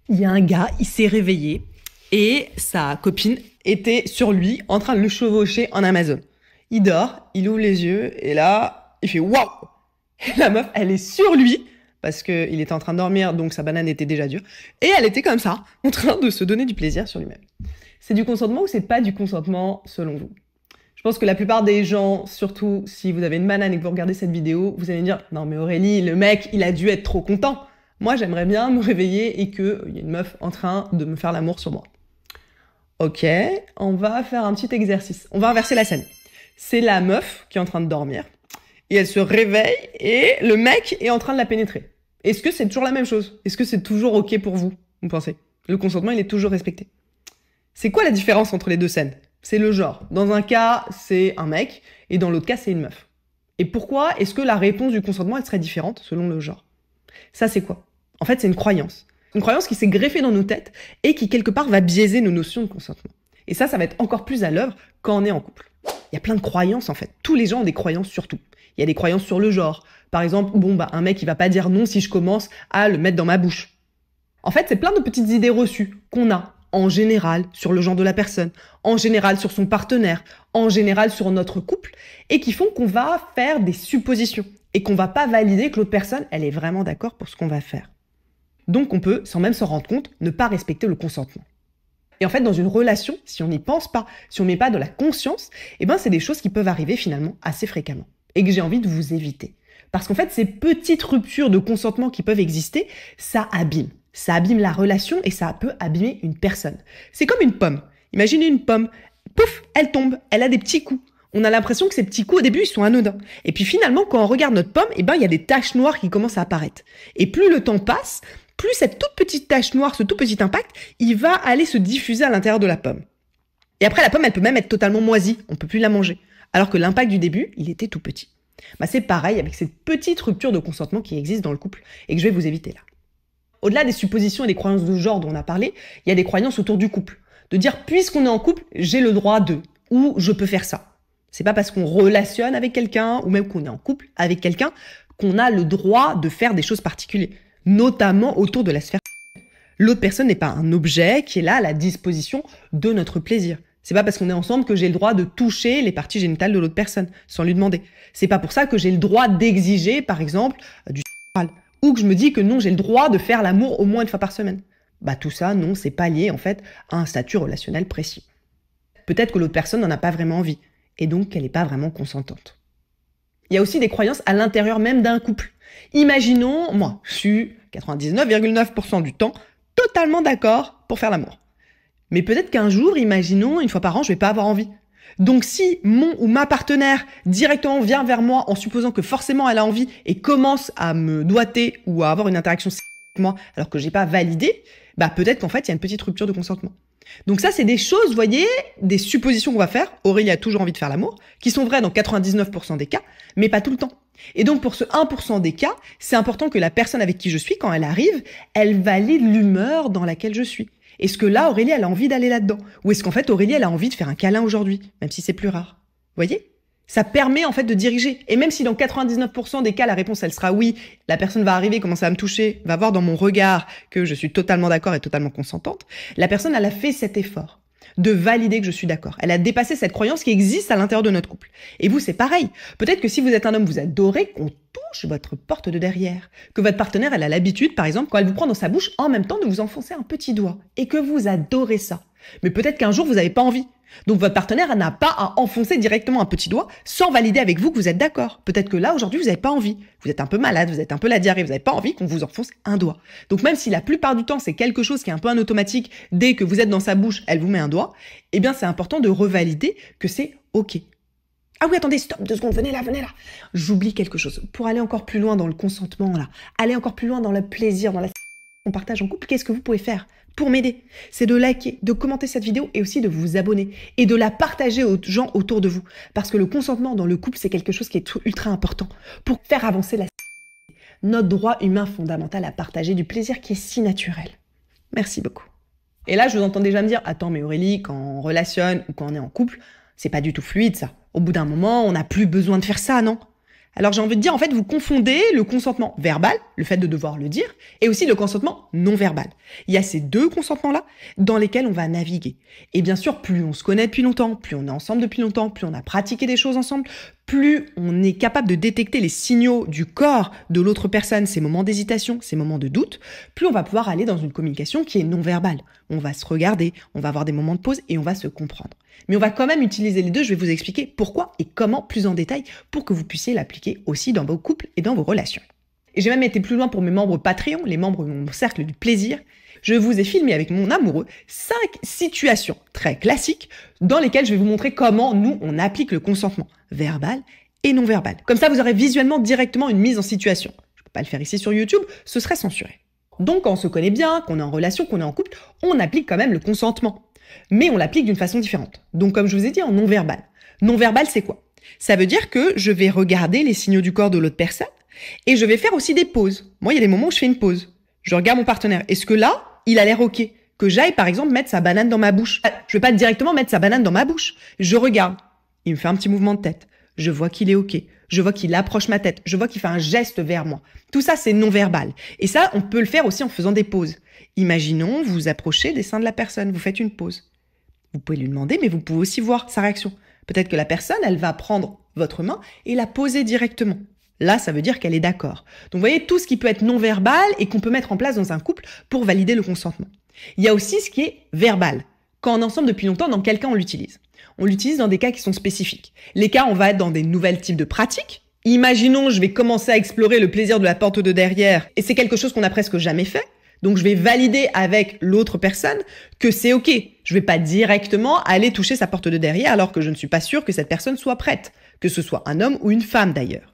Il y a un gars, il s'est réveillé et sa copine était sur lui en train de le chevaucher en Amazon. Il dort, il ouvre les yeux et là, il fait waouh! Et la meuf, elle est sur lui parce qu'il était en train de dormir, donc sa banane était déjà dure. Et elle était comme ça, en train de se donner du plaisir sur lui-même. C'est du consentement ou c'est pas du consentement selon vous? Je pense que la plupart des gens, surtout si vous avez une banane et que vous regardez cette vidéo, vous allez me dire « Non mais Aurélie, le mec, il a dû être trop content. Moi, j'aimerais bien me réveiller et qu'il y ait une meuf en train de me faire l'amour sur moi. » Ok, on va faire un petit exercice. On va inverser la scène. C'est la meuf qui est en train de dormir et elle se réveille et le mec est en train de la pénétrer. Est-ce que c'est toujours la même chose? Est-ce que c'est toujours ok pour vous, vous pensez? Le consentement, il est toujours respecté. C'est quoi la différence entre les deux scènes? C'est le genre. Dans un cas, c'est un mec, et dans l'autre cas, c'est une meuf. Et pourquoi est-ce que la réponse du consentement, elle serait différente selon le genre? Ça, c'est quoi? En fait, c'est une croyance. Une croyance qui s'est greffée dans nos têtes et qui, quelque part, va biaiser nos notions de consentement. Et ça va être encore plus à l'œuvre quand on est en couple. Il y a plein de croyances, en fait. Tous les gens ont des croyances sur tout. Il y a des croyances sur le genre. Par exemple, un mec, il va pas dire non si je commence à le mettre dans ma bouche. En fait, c'est plein de petites idées reçues qu'on a en général sur le genre de la personne, en général sur son partenaire, en général sur notre couple, et qui font qu'on va faire des suppositions et qu'on va pas valider que l'autre personne, elle est vraiment d'accord pour ce qu'on va faire. Donc on peut, sans même s'en rendre compte, ne pas respecter le consentement. Et en fait, dans une relation, si on n'y pense pas, si on met pas de la conscience, c'est des choses qui peuvent arriver finalement assez fréquemment et que j'ai envie de vous éviter. Parce qu'en fait, ces petites ruptures de consentement qui peuvent exister, ça abîme. Ça abîme la relation et ça peut abîmer une personne. C'est comme une pomme. Imaginez une pomme. Pouf, elle tombe, elle a des petits coups. On a l'impression que ces petits coups, au début, ils sont anodins. Et puis finalement, quand on regarde notre pomme, il y a des taches noires qui commencent à apparaître. Et plus le temps passe, plus cette toute petite tache noire, ce tout petit impact, il va aller se diffuser à l'intérieur de la pomme. Et après, la pomme, elle peut même être totalement moisie. On peut plus la manger. Alors que l'impact du début, il était tout petit. C'est pareil avec cette petite rupture de consentement qui existe dans le couple et que je vais vous éviter là. Au-delà des suppositions et des croyances de genre dont on a parlé, il y a des croyances autour du couple. De dire, puisqu'on est en couple, j'ai le droit de, ou je peux faire ça. C'est pas parce qu'on relationne avec quelqu'un, ou même qu'on est en couple avec quelqu'un, qu'on a le droit de faire des choses particulières, notamment autour de la sphère. L'autre personne n'est pas un objet qui est là à la disposition de notre plaisir. C'est pas parce qu'on est ensemble que j'ai le droit de toucher les parties génitales de l'autre personne, sans lui demander. C'est pas pour ça que j'ai le droit d'exiger, par exemple, du oral. Ou que je me dis que non, j'ai le droit de faire l'amour au moins une fois par semaine. Tout ça, non, c'est pas lié, en fait, à un statut relationnel précis. Peut-être que l'autre personne n'en a pas vraiment envie, et donc qu'elle n'est pas vraiment consentante. Il y a aussi des croyances à l'intérieur même d'un couple. Imaginons, moi, je suis 99,9% du temps totalement d'accord pour faire l'amour. Mais peut-être qu'un jour, imaginons, une fois par an, je vais pas avoir envie. Donc si mon ou ma partenaire directement vient vers moi en supposant que forcément elle a envie et commence à me doiter ou à avoir une interaction avec moi alors que j'ai pas validé, peut-être qu'en fait il y a une petite rupture de consentement. Donc ça c'est des choses, vous voyez, des suppositions qu'on va faire, Aurélie a toujours envie de faire l'amour, qui sont vraies dans 99% des cas, mais pas tout le temps. Et donc pour ce 1% des cas, c'est important que la personne avec qui je suis, quand elle arrive, elle valide l'humeur dans laquelle je suis. Est-ce que là, Aurélie, elle a envie d'aller là-dedans? Ou est-ce qu'en fait, Aurélie, elle a envie de faire un câlin aujourd'hui, même si c'est plus rare? Vous voyez? Ça permet en fait de diriger. Et même si dans 99% des cas, la réponse, elle sera oui, la personne va arriver, commencer à me toucher, va voir dans mon regard que je suis totalement d'accord et totalement consentante, la personne, elle a fait cet effort de valider que je suis d'accord. Elle a dépassé cette croyance qui existe à l'intérieur de notre couple. Et vous, c'est pareil. Peut-être que si vous êtes un homme, vous adorez qu'on touche votre porte de derrière. Que votre partenaire, elle a l'habitude, par exemple, quand elle vous prend dans sa bouche, en même temps de vous enfoncer un petit doigt. Et que vous adorez ça. Mais peut-être qu'un jour, vous n'avez pas envie. Donc votre partenaire, elle n'a pas à enfoncer directement un petit doigt sans valider avec vous que vous êtes d'accord. Peut-être que là, aujourd'hui, vous n'avez pas envie. Vous êtes un peu malade, vous êtes un peu la diarrhée, vous n'avez pas envie qu'on vous enfonce un doigt. Donc même si la plupart du temps, c'est quelque chose qui est un peu un automatique, dès que vous êtes dans sa bouche, elle vous met un doigt, c'est important de revalider que c'est OK. Ah oui, attendez, stop, 2 secondes, venez là. J'oublie quelque chose. Pour aller encore plus loin dans le consentement, là, aller encore plus loin dans le plaisir, dans la qu'on partage en couple, qu'est-ce que vous pouvez faire pour m'aider? C'est de liker, de commenter cette vidéo et aussi de vous abonner et de la partager aux gens autour de vous. Parce que le consentement dans le couple, c'est quelque chose qui est ultra important pour faire avancer notre droit humain fondamental à partager du plaisir qui est si naturel. Merci beaucoup. Et là, je vous entends déjà me dire, attends, mais Aurélie, quand on relationne ou quand on est en couple, c'est pas du tout fluide, ça. Au bout d'un moment, on n'a plus besoin de faire ça, non? Alors j'ai envie de dire, en fait, vous confondez le consentement verbal, le fait de devoir le dire, et aussi le consentement non verbal. Il y a ces deux consentements-là dans lesquels on va naviguer. Et bien sûr, plus on se connaît depuis longtemps, plus on est ensemble depuis longtemps, plus on a pratiqué des choses ensemble, plus on est capable de détecter les signaux du corps de l'autre personne, ces moments d'hésitation, ces moments de doute, plus on va pouvoir aller dans une communication qui est non verbale. On va se regarder, on va avoir des moments de pause et on va se comprendre. Mais on va quand même utiliser les deux, je vais vous expliquer pourquoi et comment plus en détail pour que vous puissiez l'appliquer aussi dans vos couples et dans vos relations. Et j'ai même été plus loin pour mes membres Patreon, les membres de mon cercle du plaisir. Je vous ai filmé avec mon amoureux 5 situations très classiques dans lesquelles je vais vous montrer comment nous, on applique le consentement verbal et non verbal. Comme ça, vous aurez visuellement directement une mise en situation. Je ne peux pas le faire ici sur YouTube, ce serait censuré. Donc, quand on se connaît bien, qu'on est en relation, qu'on est en couple, on applique quand même le consentement. Mais on l'applique d'une façon différente. Donc, comme je vous ai dit, en non-verbal. Non-verbal, c'est quoi? Ça veut dire que je vais regarder les signaux du corps de l'autre personne et je vais faire aussi des pauses. Moi, il y a des moments où je fais une pause. Je regarde mon partenaire. Est-ce que là, il a l'air OK? Que j'aille, par exemple, mettre sa banane dans ma bouche. Je vais pas directement mettre sa banane dans ma bouche. Je regarde. Il me fait un petit mouvement de tête. Je vois qu'il est OK. Je vois qu'il approche ma tête. Je vois qu'il fait un geste vers moi. Tout ça, c'est non-verbal. Et ça, on peut le faire aussi en faisant des pauses. Imaginons, vous vous approchez des seins de la personne. Vous faites une pause. Vous pouvez lui demander, mais vous pouvez aussi voir sa réaction. Peut-être que la personne, elle va prendre votre main et la poser directement. Là, ça veut dire qu'elle est d'accord. Donc, vous voyez, tout ce qui peut être non-verbal et qu'on peut mettre en place dans un couple pour valider le consentement. Il y a aussi ce qui est verbal. Quand on est ensemble depuis longtemps, dans quel cas on l'utilise? On l'utilise dans des cas qui sont spécifiques. Les cas, on va être dans des nouvelles types de pratiques. Imaginons, je vais commencer à explorer le plaisir de la porte de derrière et c'est quelque chose qu'on n'a presque jamais fait. Donc, je vais valider avec l'autre personne que c'est OK. Je vais pas directement aller toucher sa porte de derrière alors que je ne suis pas sûre que cette personne soit prête, que ce soit un homme ou une femme d'ailleurs.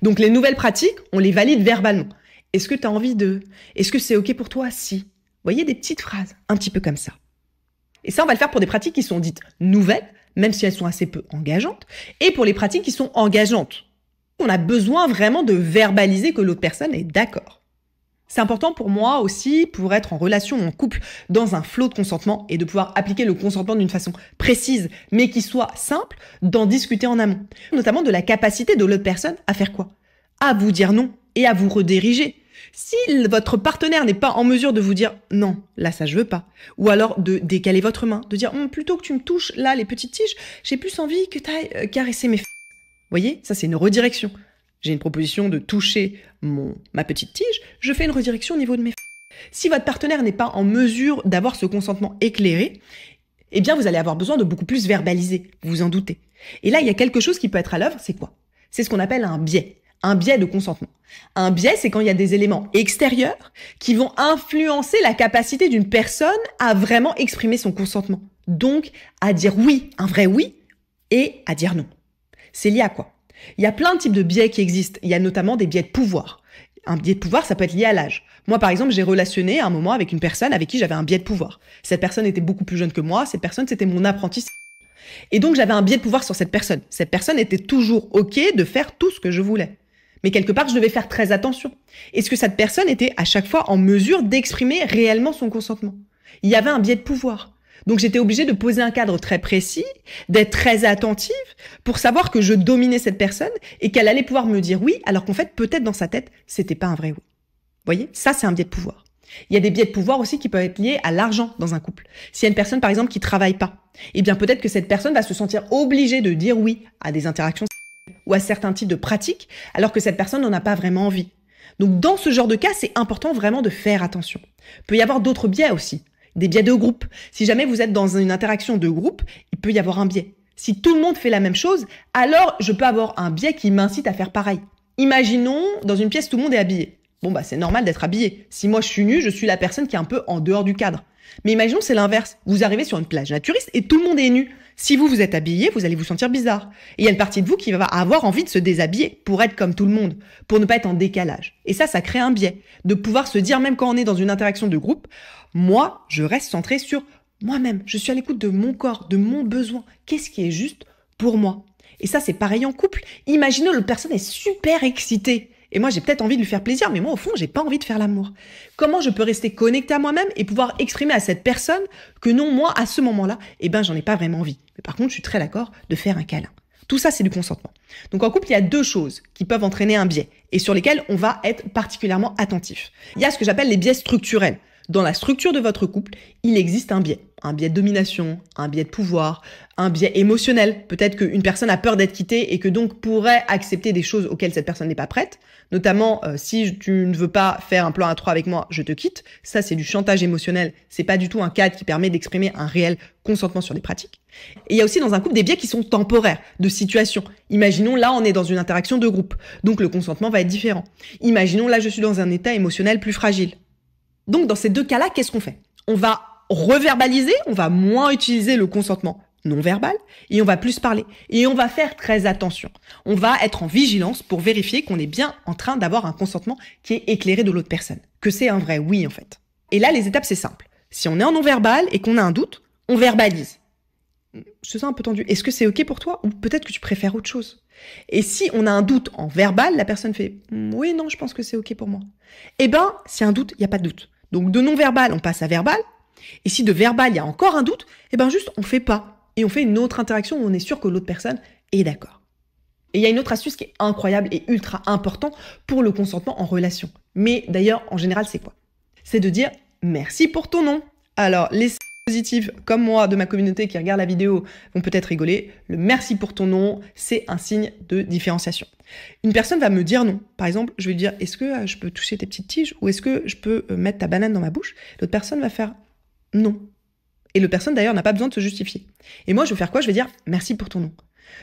Donc, les nouvelles pratiques, on les valide verbalement. Est-ce que tu as envie de? Est-ce que c'est OK pour toi? Si. Vous voyez, des petites phrases, un petit peu comme ça. Et ça, on va le faire pour des pratiques qui sont dites nouvelles, même si elles sont assez peu engageantes, et pour les pratiques qui sont engageantes. On a besoin vraiment de verbaliser que l'autre personne est d'accord. C'est important pour moi aussi, pour être en relation ou en couple, dans un flot de consentement et de pouvoir appliquer le consentement d'une façon précise, mais qui soit simple, d'en discuter en amont. Notamment de la capacité de l'autre personne à faire quoi? À vous dire non et à vous rediriger. Si votre partenaire n'est pas en mesure de vous dire non, là ça je veux pas, ou alors de décaler votre main, de dire plutôt que tu me touches là les petites tiges, j'ai plus envie que tu ailles caresser mes fesses. Vous voyez, ça c'est une redirection. J'ai une proposition de toucher ma petite tige, je fais une redirection au niveau de mes fesses. Si votre partenaire n'est pas en mesure d'avoir ce consentement éclairé, eh bien vous allez avoir besoin de beaucoup plus verbaliser, vous vous en doutez. Et là, il y a quelque chose qui peut être à l'œuvre, c'est quoi? C'est ce qu'on appelle un biais de consentement. Un biais, c'est quand il y a des éléments extérieurs qui vont influencer la capacité d'une personne à vraiment exprimer son consentement. Donc, à dire oui, un vrai oui, et à dire non. C'est lié à quoi? Il y a plein de types de biais qui existent. Il y a notamment des biais de pouvoir. Un biais de pouvoir, ça peut être lié à l'âge. Moi, par exemple, j'ai relationné à un moment avec une personne avec qui j'avais un biais de pouvoir. Cette personne était beaucoup plus jeune que moi. Cette personne, c'était mon apprenti. Et donc, j'avais un biais de pouvoir sur cette personne. Cette personne était toujours OK de faire tout ce que je voulais. Mais quelque part, je devais faire très attention. Est-ce que cette personne était à chaque fois en mesure d'exprimer réellement son consentement? Il y avait un biais de pouvoir. Donc, j'étais obligée de poser un cadre très précis, d'être très attentive pour savoir que je dominais cette personne et qu'elle allait pouvoir me dire oui, alors qu'en fait, peut-être dans sa tête, c'était pas un vrai oui. Vous voyez? Ça, c'est un biais de pouvoir. Il y a des biais de pouvoir aussi qui peuvent être liés à l'argent dans un couple. S'il y a une personne, par exemple, qui travaille pas, eh bien, peut-être que cette personne va se sentir obligée de dire oui à des interactions ou à certains types de pratiques, alors que cette personne n'en a pas vraiment envie. Donc, dans ce genre de cas, c'est important vraiment de faire attention. Il peut y avoir d'autres biais aussi. Des biais de groupe. Si jamais vous êtes dans une interaction de groupe, il peut y avoir un biais. Si tout le monde fait la même chose, alors je peux avoir un biais qui m'incite à faire pareil. Imaginons, dans une pièce, tout le monde est habillé. Bon, c'est normal d'être habillé. Si moi je suis nue, je suis la personne qui est un peu en dehors du cadre. Mais imaginons, c'est l'inverse. Vous arrivez sur une plage naturiste et tout le monde est nu. Si vous êtes habillé, vous allez vous sentir bizarre. Et il y a une partie de vous qui va avoir envie de se déshabiller pour être comme tout le monde, pour ne pas être en décalage. Et ça crée un biais. De pouvoir se dire, même quand on est dans une interaction de groupe, moi, je reste centrée sur moi-même. Je suis à l'écoute de mon corps, de mon besoin. Qu'est-ce qui est juste pour moi? Et ça, c'est pareil en couple. Imaginez, l'autre personne est super excitée. Et moi, j'ai peut-être envie de lui faire plaisir, mais moi, au fond, j'ai pas envie de faire l'amour. Comment je peux rester connectée à moi-même et pouvoir exprimer à cette personne que non, moi, à ce moment-là, j'en ai pas vraiment envie. Mais par contre, je suis très d'accord de faire un câlin. Tout ça, c'est du consentement. Donc en couple, il y a deux choses qui peuvent entraîner un biais et sur lesquelles on va être particulièrement attentif. Il y a ce que j'appelle les biais structurels. Dans la structure de votre couple, il existe un biais. Un biais de domination, un biais de pouvoir, un biais émotionnel. Peut-être qu'une personne a peur d'être quittée et que donc pourrait accepter des choses auxquelles cette personne n'est pas prête. Notamment, si tu ne veux pas faire un plan à 3 avec moi, je te quitte. Ça, c'est du chantage émotionnel. C'est pas du tout un cadre qui permet d'exprimer un réel consentement sur des pratiques. Et il y a aussi dans un couple des biais qui sont temporaires, de situation. Imaginons, là, on est dans une interaction de groupe. Donc le consentement va être différent. Imaginons, là, je suis dans un état émotionnel plus fragile. Donc, dans ces deux cas-là, qu'est-ce qu'on fait? On va reverbaliser, on va moins utiliser le consentement non verbal et on va plus parler. Et on va faire très attention. On va être en vigilance pour vérifier qu'on est bien en train d'avoir un consentement qui est éclairé de l'autre personne. Que c'est un vrai oui, en fait. Et là, les étapes, c'est simple. Si on est en non-verbal et qu'on a un doute, on verbalise. Je te sens un peu tendu. Est-ce que c'est OK pour toi? Ou peut-être que tu préfères autre chose? Et si on a un doute en verbal, la personne fait « Oui, non, je pense que c'est OK pour moi ». Eh ben, s'il y a un doute, il n'y a pas de doute. Donc de non-verbal, on passe à verbal. Et si de verbal, il y a encore un doute, eh ben juste, on fait pas. Et on fait une autre interaction où on est sûr que l'autre personne est d'accord. Et il y a une autre astuce qui est incroyable et ultra important pour le consentement en relation. Mais d'ailleurs, en général, c'est quoi? C'est de dire « Merci pour ton nom ». Alors, les positifs comme moi de ma communauté qui regarde la vidéo vont peut-être rigoler. Le merci pour ton nom, c'est un signe de différenciation. Une personne va me dire non. Par exemple, je vais lui dire est-ce que je peux toucher tes petites tiges ou est-ce que je peux mettre ta banane dans ma bouche? L'autre personne va faire non. Et l'autre personne d'ailleurs n'a pas besoin de se justifier. Et moi je vais faire quoi? Je vais dire merci pour ton nom.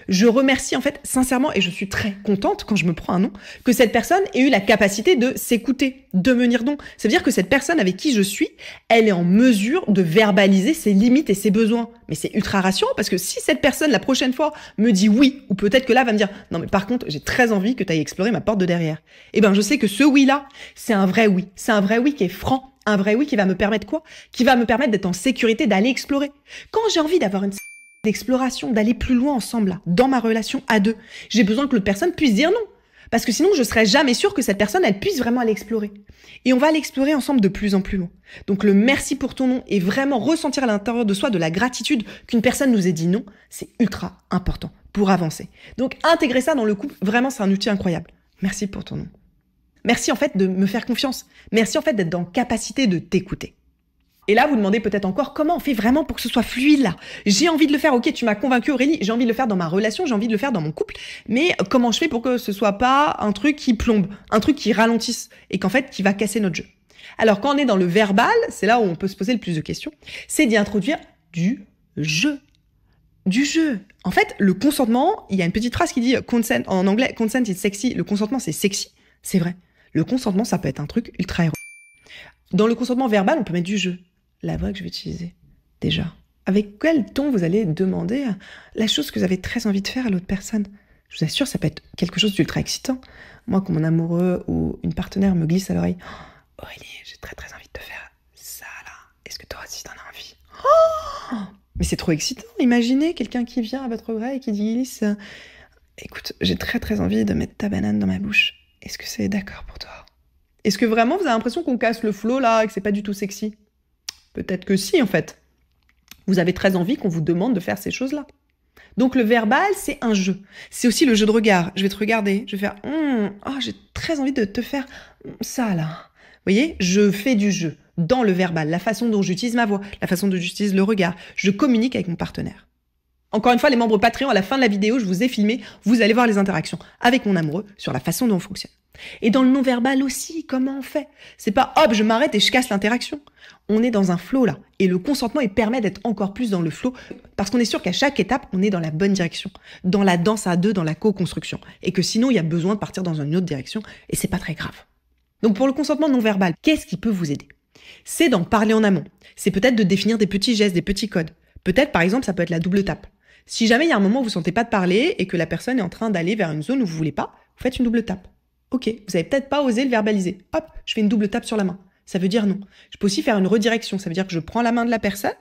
Je remercie en fait sincèrement et je suis très contente quand je me prends un nom que cette personne ait eu la capacité de s'écouter, de me dire non. Ça veut dire que cette personne avec qui je suis, elle est en mesure de verbaliser ses limites et ses besoins. Mais c'est ultra rassurant parce que si cette personne la prochaine fois me dit oui ou peut-être que là va me dire non mais par contre j'ai très envie que tu ailles explorer ma porte de derrière. Eh ben je sais que ce oui là, c'est un vrai oui. C'est un vrai oui qui est franc. Un vrai oui qui va me permettre quoi? Qui va me permettre d'être en sécurité, d'aller explorer. Quand j'ai envie d'avoir une d'exploration, d'aller plus loin ensemble, là, dans ma relation à deux. J'ai besoin que l'autre personne puisse dire non. Parce que sinon, je serais jamais sûre que cette personne, elle puisse vraiment aller explorer. Et on va l'explorer ensemble de plus en plus loin. Donc, le merci pour ton nom et vraiment ressentir à l'intérieur de soi de la gratitude qu'une personne nous ait dit non, c'est ultra important pour avancer. Donc, intégrer ça dans le couple, vraiment, c'est un outil incroyable. Merci pour ton nom. Merci, en fait, de me faire confiance. Merci, en fait, d'être dans capacité de t'écouter. Et là, vous demandez peut-être encore comment on fait vraiment pour que ce soit fluide là. J'ai envie de le faire, ok, tu m'as convaincu Aurélie, j'ai envie de le faire dans ma relation, j'ai envie de le faire dans mon couple, mais comment je fais pour que ce soit pas un truc qui plombe, un truc qui ralentisse et qu'en fait, qui va casser notre jeu. Alors quand on est dans le verbal, c'est là où on peut se poser le plus de questions, c'est d'y introduire du jeu. Du jeu. En fait, le consentement, il y a une petite phrase qui dit consent, en anglais, consent is sexy, le consentement c'est sexy, c'est vrai. Le consentement, ça peut être un truc ultra héros. Dans le consentement verbal, on peut mettre du jeu. La voix que je vais utiliser, déjà. Avec quel ton vous allez demander la chose que vous avez très envie de faire à l'autre personne? Je vous assure, ça peut être quelque chose d'ultra excitant. Moi, quand mon amoureux ou une partenaire me glisse à l'oreille, « Aurélie, j'ai très très envie de te faire ça, là. Est-ce que toi aussi t'en as envie ?» Mais c'est trop excitant. Imaginez quelqu'un qui vient à votre oreille et qui glisse « Écoute, j'ai très très envie de mettre ta banane dans ma bouche. Est-ce que c'est d'accord pour toi ?» Est-ce que vraiment vous avez l'impression qu'on casse le flow, là, et que c'est pas du tout sexy? Peut-être que si, en fait. Vous avez très envie qu'on vous demande de faire ces choses-là. Donc, le verbal, c'est un jeu. C'est aussi le jeu de regard. Je vais te regarder. Je vais faire j'ai très envie de te faire ça, là. Vous voyez, je fais du jeu dans le verbal. La façon dont j'utilise ma voix, la façon dont j'utilise le regard. Je communique avec mon partenaire. Encore une fois, les membres Patreon, à la fin de la vidéo, je vous ai filmé. Vous allez voir les interactions avec mon amoureux sur la façon dont on fonctionne. Et dans le non-verbal aussi, comment on fait? C'est pas hop, je m'arrête et je casse l'interaction. On est dans un flow là. Et le consentement, il permet d'être encore plus dans le flow parce qu'on est sûr qu'à chaque étape, on est dans la bonne direction. Dans la danse à deux, dans la co-construction. Et que sinon, il y a besoin de partir dans une autre direction et c'est pas très grave. Donc pour le consentement non-verbal, qu'est-ce qui peut vous aider? C'est d'en parler en amont. C'est peut-être de définir des petits gestes, des petits codes. Peut-être, par exemple, ça peut être la double tape. Si jamais il y a un moment où vous ne sentez pas de parler et que la personne est en train d'aller vers une zone où vous voulez pas, vous faites une double tape. Ok, vous avez peut-être pas osé le verbaliser. Hop, je fais une double tape sur la main. Ça veut dire non. Je peux aussi faire une redirection. Ça veut dire que je prends la main de la personne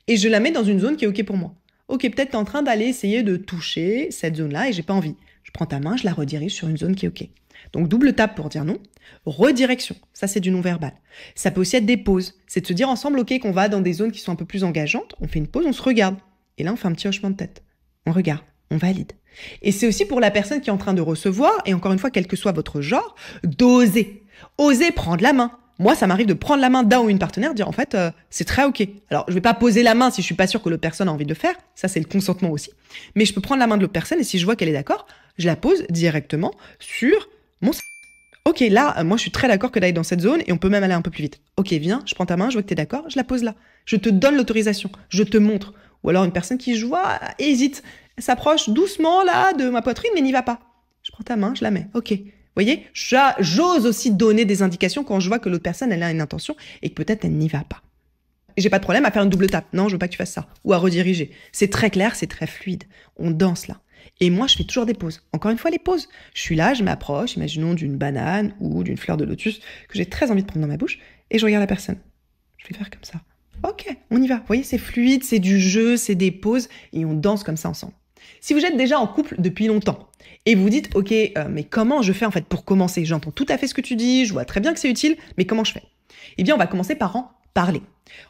et je la mets dans une zone qui est ok pour moi. Ok, peut-être t'es en train d'aller essayer de toucher cette zone-là et j'ai pas envie. Je prends ta main, je la redirige sur une zone qui est ok. Donc double tape pour dire non. Redirection, ça c'est du non-verbal. Ça peut aussi être des pauses. C'est de se dire ensemble, ok, qu'on va dans des zones qui sont un peu plus engageantes. On fait une pause, on se regarde. Et là, on fait un petit hochement de tête. On regarde, on valide. Et c'est aussi pour la personne qui est en train de recevoir, et encore une fois, quel que soit votre genre, d'oser. Oser prendre la main. Moi, ça m'arrive de prendre la main d'un ou une partenaire, dire en fait, c'est très ok. Alors, je vais pas poser la main si je suis pas sûre que l'autre personne a envie de le faire. Ça, c'est le consentement aussi. Mais je peux prendre la main de l'autre personne et si je vois qu'elle est d'accord, je la pose directement sur mon... Ok, là, moi, je suis très d'accord que d'aller dans cette zone et on peut même aller un peu plus vite. Ok, viens, je prends ta main, je vois que t'es d'accord, je la pose là. Je te donne l'autorisation, je te montre. Ou alors une personne qui, je vois, hésite, s'approche doucement là de ma poitrine mais n'y va pas. Je prends ta main, je la mets. Ok. Vous voyez, j'ose aussi donner des indications quand je vois que l'autre personne, elle a une intention et que peut-être elle n'y va pas. J'ai pas de problème à faire une double tape. Non, je veux pas que tu fasses ça. Ou à rediriger. C'est très clair, c'est très fluide. On danse là. Et moi, je fais toujours des pauses. Encore une fois, les pauses. Je suis là, je m'approche, imaginons d'une banane ou d'une fleur de lotus que j'ai très envie de prendre dans ma bouche et je regarde la personne. Je vais faire comme ça. Ok, on y va. Vous voyez, c'est fluide, c'est du jeu, c'est des pauses et on danse comme ça ensemble. Si vous êtes déjà en couple depuis longtemps et vous dites, ok, mais comment je fais en fait pour commencer? J'entends tout à fait ce que tu dis, je vois très bien que c'est utile, mais comment je fais? Eh bien, on va commencer par en parler.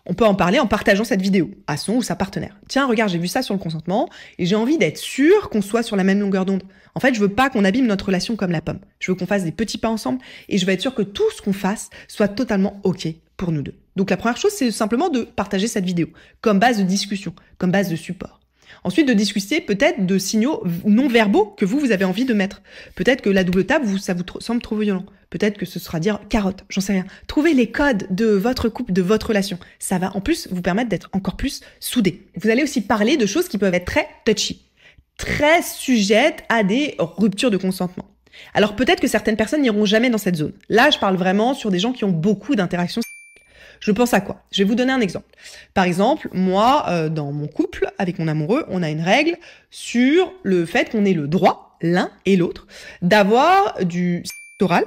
On peut en parler en partageant cette vidéo à son ou sa partenaire. Tiens, regarde, j'ai vu ça sur le consentement et j'ai envie d'être sûr qu'on soit sur la même longueur d'onde. En fait, je veux pas qu'on abîme notre relation comme la pomme. Je veux qu'on fasse des petits pas ensemble et je veux être sûr que tout ce qu'on fasse soit totalement ok pour nous deux. Donc la première chose, c'est simplement de partager cette vidéo comme base de discussion, comme base de support. Ensuite, de discuter peut-être de signaux non verbaux que vous avez envie de mettre. Peut-être que la double tape, ça vous semble trop violent. Peut-être que ce sera dire carotte, j'en sais rien. Trouvez les codes de votre couple, de votre relation. Ça va en plus vous permettre d'être encore plus soudés. Vous allez aussi parler de choses qui peuvent être très touchy, très sujettes à des ruptures de consentement. Alors peut-être que certaines personnes n'iront jamais dans cette zone. Là, je parle vraiment sur des gens qui ont beaucoup d'interactions. Je pense à quoi? Je vais vous donner un exemple. Par exemple, moi, dans mon couple, avec mon amoureux, on a une règle sur le fait qu'on ait le droit, l'un et l'autre, d'avoir du sexe oral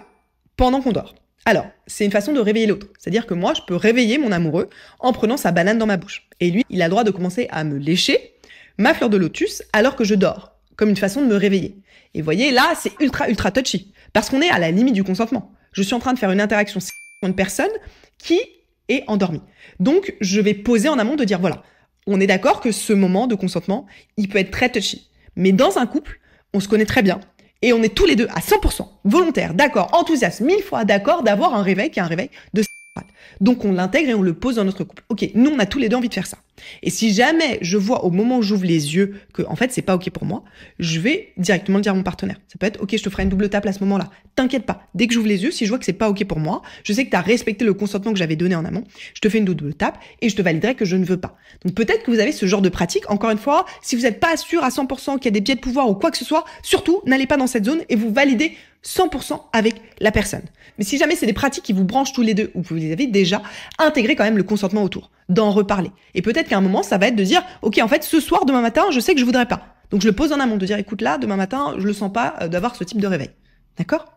pendant qu'on dort. Alors, c'est une façon de réveiller l'autre. C'est-à-dire que moi, je peux réveiller mon amoureux en prenant sa banane dans ma bouche. Et lui, il a le droit de commencer à me lécher ma fleur de lotus alors que je dors, comme une façon de me réveiller. Et vous voyez, là, c'est ultra touchy. Parce qu'on est à la limite du consentement. Je suis en train de faire une interaction sur une personne qui est endormi. Donc, je vais poser en amont de dire, voilà, on est d'accord que ce moment de consentement, il peut être très touchy. Mais dans un couple, on se connaît très bien et on est tous les deux à 100% volontaires, d'accord, enthousiastes, 1000 fois d'accord d'avoir un réveil qui est un réveil de sexuel. Donc, on l'intègre et on le pose dans notre couple. Ok, nous, on a tous les deux envie de faire ça. Et si jamais je vois au moment où j'ouvre les yeux que, en fait, c'est pas ok pour moi, je vais directement le dire à mon partenaire. Ça peut être, ok, je te ferai une double tape à ce moment-là. T'inquiète pas. Dès que j'ouvre les yeux, si je vois que c'est pas ok pour moi, je sais que t'as respecté le consentement que j'avais donné en amont, je te fais une double tape et je te validerai que je ne veux pas. Donc peut-être que vous avez ce genre de pratique. Encore une fois, si vous n'êtes pas sûr à 100% qu'il y a des biais de pouvoir ou quoi que ce soit, surtout, n'allez pas dans cette zone et vous validez 100% avec la personne. Mais si jamais c'est des pratiques qui vous branchent tous les deux, ou vous les avez déjà, intégrez quand même le consentement autour, d'en reparler. Et peut-être qu'à un moment, ça va être de dire, ok, en fait, ce soir, demain matin, je sais que je voudrais pas. Donc je le pose en amont, de dire, écoute là, demain matin, je le sens pas d'avoir ce type de réveil. D'accord?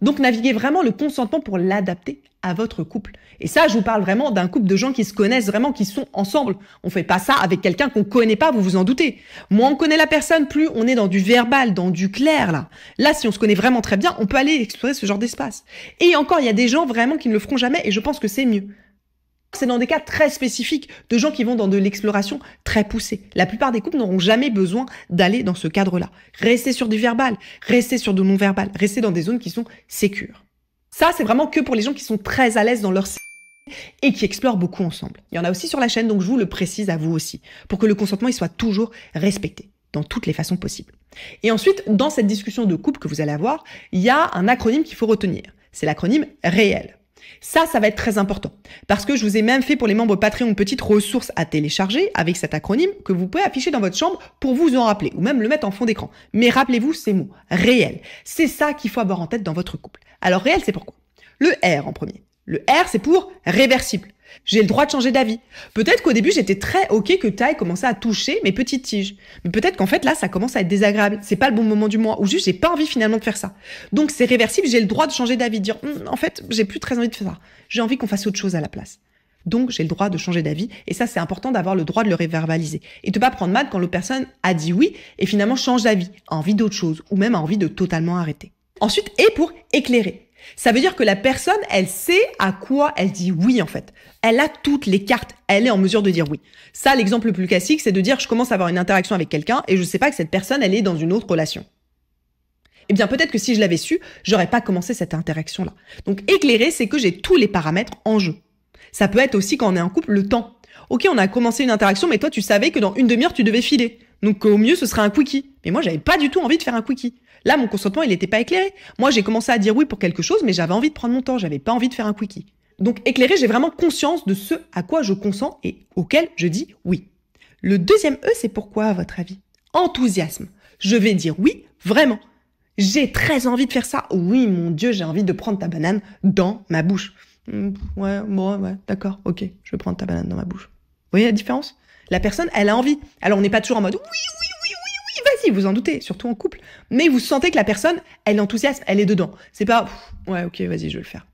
Donc naviguez vraiment le consentement pour l'adapter à votre couple. Et ça, je vous parle vraiment d'un couple de gens qui se connaissent vraiment, qui sont ensemble. On fait pas ça avec quelqu'un qu'on connaît pas, vous vous en doutez. Moins on connaît la personne, plus on est dans du verbal, dans du clair, là. Là, si on se connaît vraiment très bien, on peut aller explorer ce genre d'espace. Et encore, il y a des gens vraiment qui ne le feront jamais et je pense que c'est mieux. C'est dans des cas très spécifiques de gens qui vont dans de l'exploration très poussée. La plupart des couples n'auront jamais besoin d'aller dans ce cadre-là. Restez sur du verbal, restez sur du non-verbal, restez dans des zones qui sont sécures. Ça, c'est vraiment que pour les gens qui sont très à l'aise dans leur et qui explorent beaucoup ensemble. Il y en a aussi sur la chaîne, donc je vous le précise à vous aussi, pour que le consentement il soit toujours respecté dans toutes les façons possibles. Et ensuite, dans cette discussion de couple que vous allez avoir, il y a un acronyme qu'il faut retenir. C'est l'acronyme REEL. Ça va être très important parce que je vous ai même fait pour les membres Patreon une petite ressource à télécharger avec cet acronyme que vous pouvez afficher dans votre chambre pour vous en rappeler ou même le mettre en fond d'écran. Mais rappelez-vous ces mots, réel. C'est ça qu'il faut avoir en tête dans votre couple. Alors réel, c'est pourquoi? Le R en premier. Le R, c'est pour réversible. J'ai le droit de changer d'avis. Peut-être qu'au début, j'étais très ok que taille commençait à toucher mes petites tiges. Mais peut-être qu'en fait, là, ça commence à être désagréable. C'est pas le bon moment du mois. Ou juste, j'ai pas envie finalement de faire ça. Donc, c'est réversible. J'ai le droit de changer d'avis. Dire, en fait, j'ai plus très envie de faire ça. J'ai envie qu'on fasse autre chose à la place. Donc, j'ai le droit de changer d'avis. Et ça, c'est important d'avoir le droit de le réverbaliser. Et de pas prendre mal quand l'autre personne a dit oui et finalement change d'avis, a envie d'autre chose ou même a envie de totalement arrêter. Ensuite, et pour éclairer. Ça veut dire que la personne, elle sait à quoi elle dit oui, en fait. Elle a toutes les cartes. Elle est en mesure de dire oui. Ça, l'exemple le plus classique, c'est de dire je commence à avoir une interaction avec quelqu'un et je sais pas que cette personne, elle est dans une autre relation. Eh bien, peut-être que si je l'avais su, j'aurais pas commencé cette interaction-là. Donc, éclairer, c'est que j'ai tous les paramètres en jeu. Ça peut être aussi quand on est en couple, le temps. Ok, on a commencé une interaction, mais toi, tu savais que dans une demi-heure, tu devais filer. Donc, au mieux, ce serait un quickie. Mais moi, j'avais pas du tout envie de faire un quickie. Là, mon consentement, il n'était pas éclairé. Moi, j'ai commencé à dire oui pour quelque chose, mais j'avais envie de prendre mon temps. J'avais pas envie de faire un quickie. Donc, éclairé, j'ai vraiment conscience de ce à quoi je consens et auquel je dis oui. Le deuxième E, c'est pourquoi, à votre avis? Enthousiasme. Je vais dire oui, vraiment. J'ai très envie de faire ça. Oui, mon Dieu, j'ai envie de prendre ta banane dans ma bouche. Ouais, d'accord, ok, je vais prendre ta banane dans ma bouche. Vous voyez la différence? La personne, elle a envie. Alors, on n'est pas toujours en mode oui, vas-y, vous en doutez, surtout en couple. Mais vous sentez que la personne, elle est enthousiaste, elle est dedans. C'est pas, ouais, ok, vas-y, je vais le faire.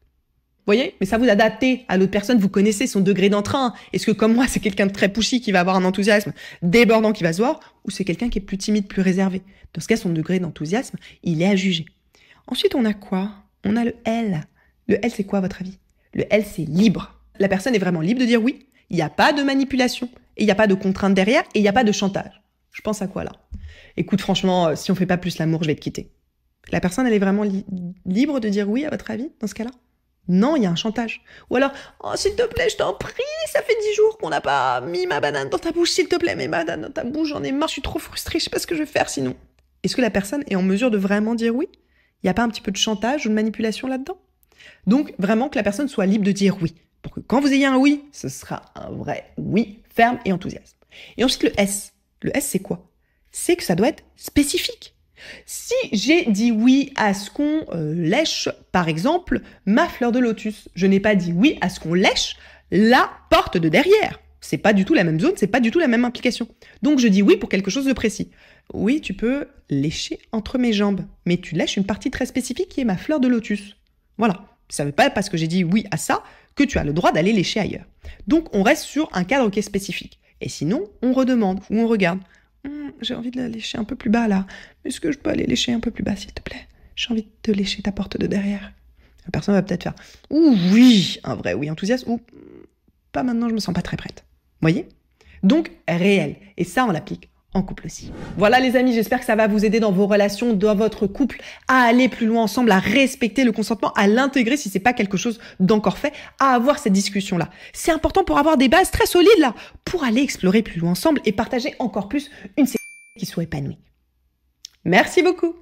Vous voyez? Mais ça vous adaptez à l'autre personne, vous connaissez son degré d'entrain. Est-ce que, comme moi, c'est quelqu'un de très pushy qui va avoir un enthousiasme débordant qui va se voir, ou c'est quelqu'un qui est plus timide, plus réservé? Dans ce cas, son degré d'enthousiasme, il est à juger. Ensuite, on a quoi? On a le L. Le L, c'est quoi, à votre avis? Le L, c'est libre. La personne est vraiment libre de dire oui. Il n'y a pas de manipulation. Et il n'y a pas de contrainte derrière. Et il n'y a pas de chantage. Je pense à quoi, là? Écoute, franchement, si on fait pas plus l'amour, je vais te quitter. La personne, elle est vraiment libre de dire oui, à votre avis, dans ce cas-là? Non, il y a un chantage. Ou alors, oh, s'il te plaît, je t'en prie, ça fait 10 jours qu'on n'a pas mis ma banane dans ta bouche, s'il te plaît, mets ma banane dans ta bouche, j'en ai marre, je suis trop frustrée, je sais pas ce que je vais faire sinon. Est-ce que la personne est en mesure de vraiment dire oui? Il n'y a pas un petit peu de chantage ou de manipulation là-dedans? Donc, vraiment que la personne soit libre de dire oui. Pour que quand vous ayez un oui, ce sera un vrai oui, ferme et enthousiaste. Et ensuite, le S. Le S, c'est quoi? C'est que ça doit être spécifique. Si j'ai dit oui à ce qu'on lèche, par exemple, ma fleur de lotus, je n'ai pas dit oui à ce qu'on lèche la porte de derrière. C'est pas du tout la même zone, c'est pas du tout la même implication. Donc je dis oui pour quelque chose de précis. Oui, tu peux lécher entre mes jambes, mais tu lèches une partie très spécifique qui est ma fleur de lotus. Voilà. Ça ne veut pas parce que j'ai dit oui à ça que tu as le droit d'aller lécher ailleurs. Donc on reste sur un cadre qui est spécifique. Et sinon, on redemande ou on regarde. J'ai envie de la lécher un peu plus bas là. Est-ce que je peux aller lécher un peu plus bas, s'il te plaît? J'ai envie de lécher ta porte de derrière. La personne va peut-être faire ouh oui, un vrai oui enthousiaste, ou pas maintenant, je me sens pas très prête. Vous voyez? Donc réel. Et ça, on l'applique en couple aussi. Voilà les amis, j'espère que ça va vous aider dans vos relations, dans votre couple, à aller plus loin ensemble, à respecter le consentement, à l'intégrer si c'est pas quelque chose d'encore fait, à avoir cette discussion-là. C'est important pour avoir des bases très solides là, pour aller explorer plus loin ensemble et partager encore plus une sexualité qui soit épanouie. Merci beaucoup.